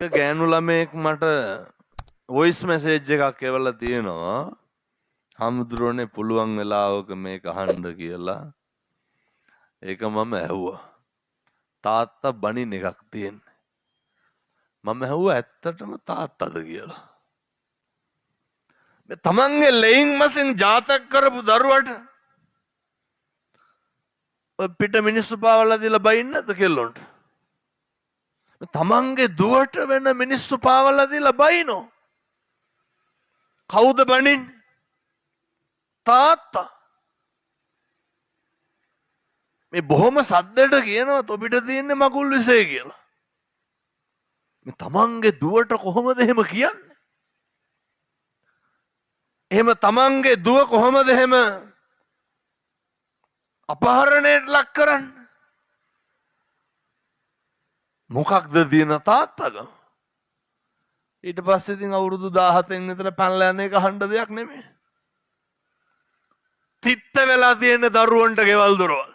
ගෑනු ළමයෙක් මට වොයිස් මැසේජ් එකක් එවලා තියෙනවා. හමුදුරනේ පුළුවන් වෙලාවක මේක අහන්න කියලා. ඒක මම ඇහුවා. තාත්තා බණින් එකක් තියෙන්නේ. මම ඇහුවා ඇත්තටම තාත්තද කියලා. මේ තමන්ගේ ලෙයින් මසින් ජාතක කරපු දරුවට පිට මිනිස්සු පාවලා දීලා බයින්නද කෙල්ලොන්ට? තමන්ගේ දුවට වෙන මිනිස්සු පාවලා දීලා බයිනෝ. කවුද බණින්නේ? තාත්තා. මේ බොහොම සද්දට කියනවා තොපිට තියෙන්නේ මකුල් විසේ කියලා. මේ තමන්ගේ දුවට කොහොමද එහෙම කියන්නේ? එහෙම තමන්ගේ දුව කොහොමද එහෙම අපහරණයට ලක් කරන්නේ? මොකක්ද තියෙන තාත්තගම? ඊට පස්සේ ඉතින් අවුරුදු 17න් විතර පැනලා යන එක අහන්න දෙයක් නෙමෙයි. තිත්ත වෙලා තියෙන දරුවන්ට ගෙවල් දොරවල්.